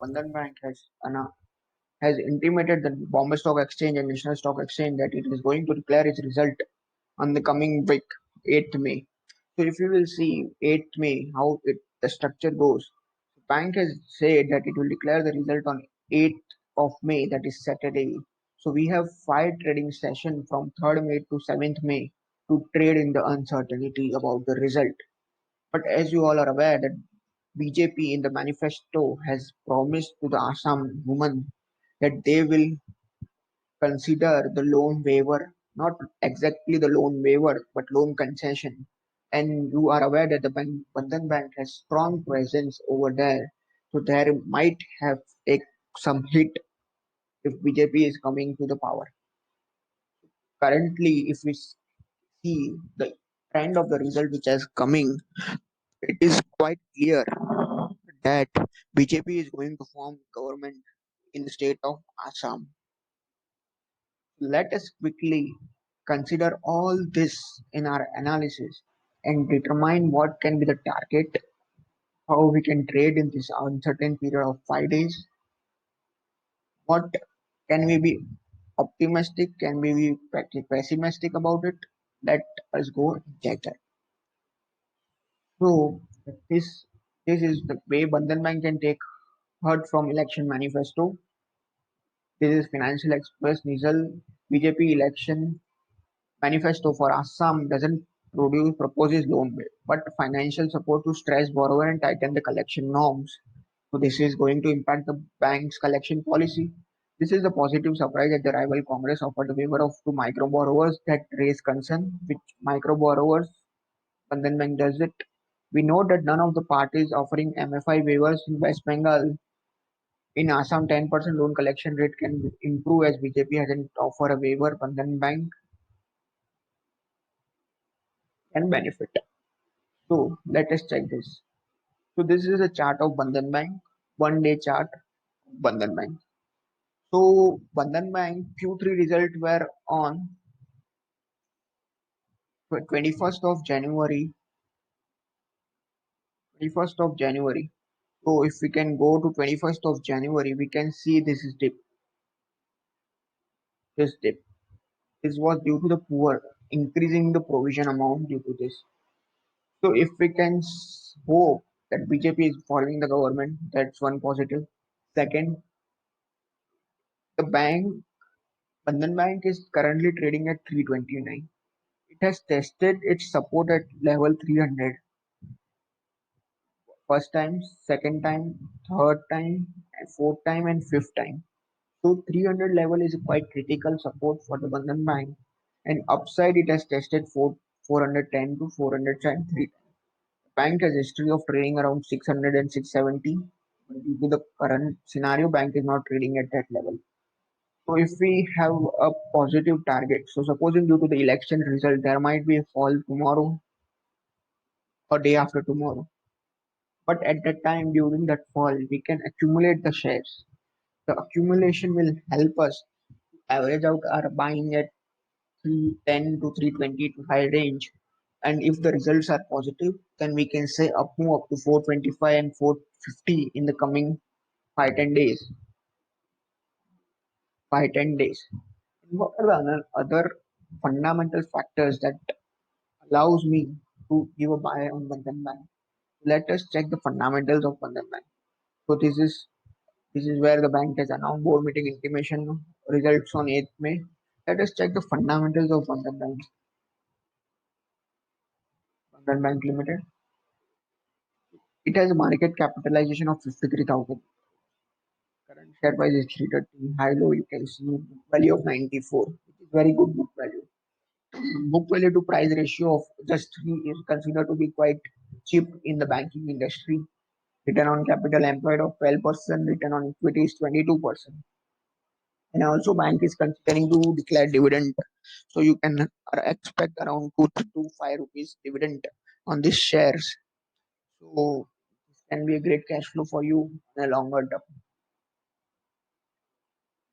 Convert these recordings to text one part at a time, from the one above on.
Bandhan Bank has intimated the Bombay Stock Exchange and National Stock Exchange that it is going to declare its result on the coming week, 8th May. So if you will see 8th May, the structure goes. The bank has said that it will declare the result on 8th of May, that is Saturday. So we have 5 trading sessions from 3rd May to 7th May to trade in the uncertainty about the result. But as you all are aware that BJP in the manifesto has promised to the Assam women that they will consider the loan waiver, not exactly the loan waiver, but loan concession. And you are aware that the Bandhan Bank has strong presence over there. So there might have take some hit if BJP is coming to the power. Currently, if we see the trend of the result which is coming, it is quite clear that BJP is going to form government in the state of Assam. Let us quickly consider all this in our analysis and determine what can be the target, how we can trade in this uncertain period of 5 days, what can we be optimistic, can we be pessimistic about it. Let us go and check that. So this is the way Bandhan Bank can take heard from election manifesto. This is Financial Express Nizal BJP election manifesto for Assam doesn't proposes loan bill, but financial support to stress borrower and tighten the collection norms. So this is going to impact the bank's collection policy. This is a positive surprise that the rival Congress offered a waiver of to micro borrowers that raise concern, which micro borrowers Bandhan Bank does it. We know that none of the parties offering MFI waivers in West Bengal. In Assam, 10% loan collection rate can improve as BJP hasn't offered a waiver. Bandhan Bank can benefit. So let us check this. So this is a chart of Bandhan Bank, 1 day chart of Bandhan Bank. So Bandhan Bank Q3 result were on 21st of January, 21st of January. So if we can go to 21st of January, we can see this is dip, this dip. This was due to the poor increasing the provision amount due to this. So if we can hope that BJP is forming the government, that's one positive. Second, the bank Bandhan Bank is currently trading at 329. It has tested its support at level 300 first time, second time, third time, and fourth time, and fifth time. So 300 level is quite critical support for the Bandhan Bank, and upside it has tested 410 to 403. The bank has history of trading around 600 and 670. But due to the current scenario, bank is not trading at that level. So if we have a positive target, so supposing due to the election result, there might be a fall tomorrow or day after tomorrow. But at that time, during that fall, we can accumulate the shares. The accumulation will help us average out our buying at 310 to 320 to high range. And if the results are positive, then we can say move up to 425 and 450 in the coming 5 10 days. 5 10 days. And what are the other fundamental factors that allows me to give a buy on Bandhan Bank? Let us check the fundamentals of Bandhan Bank. So this is where the bank has announced board meeting intimation results on 8th May. Let us check the fundamentals of Bandhan Bank. Bandhan Bank Limited. It has a market capitalization of 53,000. Current share price is 330. High low you can see book value of 94. It is very good book value. Book value to price ratio of just 3 is considered to be quite cheap in the banking industry. Return on capital employed of 12%, return on equity is 22%. And also bank is considering to declare dividend. So you can expect around 2 to 5 rupees dividend on these shares. So this can be a great cash flow for you in a longer term.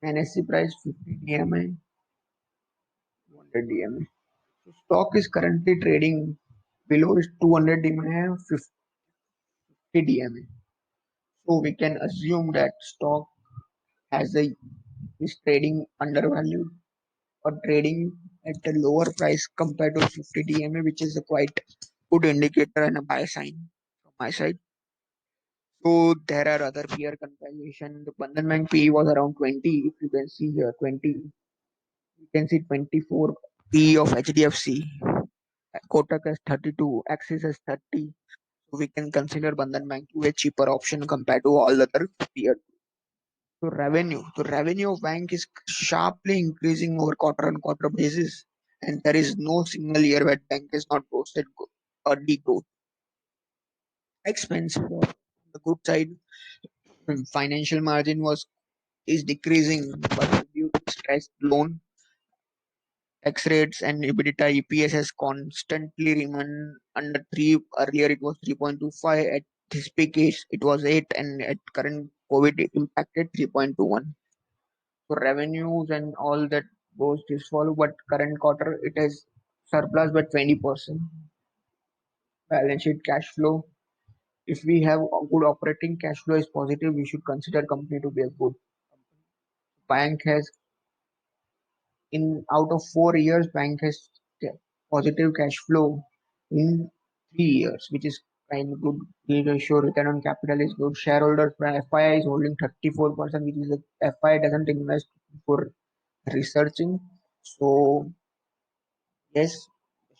NSE price 50 DMA, 200 DMA. So stock is currently trading below its 200 DMA, 50 DMA. So we can assume that stock has a is trading undervalued or trading at a lower price compared to 50 DMA, which is a quite good indicator and a buy sign from my side. So there are other peer comparison. The Bandhan Bank PE was around 20. If you can see here, 20. You can see 24 PE of HDFC. Kotak has 32. Axis has 30. So we can consider Bandhan Bank to a cheaper option compared to all other peers. So revenue of bank is sharply increasing over quarter-on-quarter basis, and there is no single year where bank has not posted or degrowth. Expense on the good side, financial margin was is decreasing, but due to stressed loan, tax rates, and EBITDA, EPS has constantly remained under three. Earlier it was 3.25. At this peak it was 8, and at current COVID it impacted 3.21. So revenues and all that goes this follow, but current quarter it has surplus by 20%. Balance sheet cash flow. If we have a good operating cash flow is positive, we should consider company to be a good bank. Has in out of 4 years, bank has positive cash flow in 3 years, which is kind of good. The ratio return on capital is good. Shareholders FII is holding 34%, which is a FII doesn't invest for researching. So yes,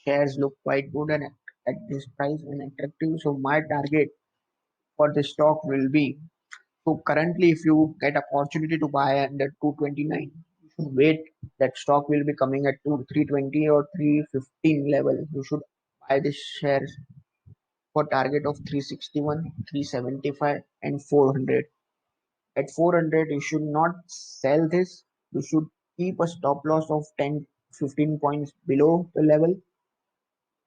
shares look quite good and at this price and attractive. So my target for the stock will be, so currently if you get opportunity to buy under 229, you should wait. That stock will be coming at 320 or 315 level. You should buy the shares for target of 361, 375 and 400. At 400 you should not sell this. You should keep a stop loss of 10, 15 points below the level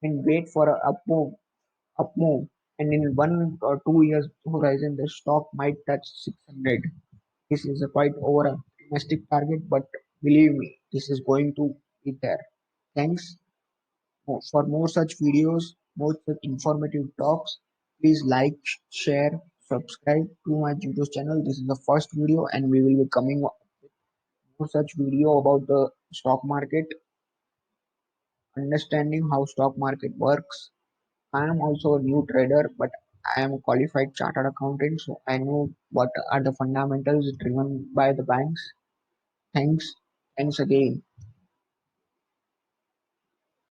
and wait for a up move, and in 1 or 2 years horizon the stock might touch 600. This is a quite over optimistic target, but believe me, this is going to be there. Thanks for more such videos, more such informative talks. Please like, share, subscribe to my YouTube channel. This is the first video, and we will be coming up with more such video about the stock market, understanding how stock market works. I am also a new trader, but I am a qualified chartered accountant, so I know what are the fundamentals driven by the banks. Thanks. Thanks again.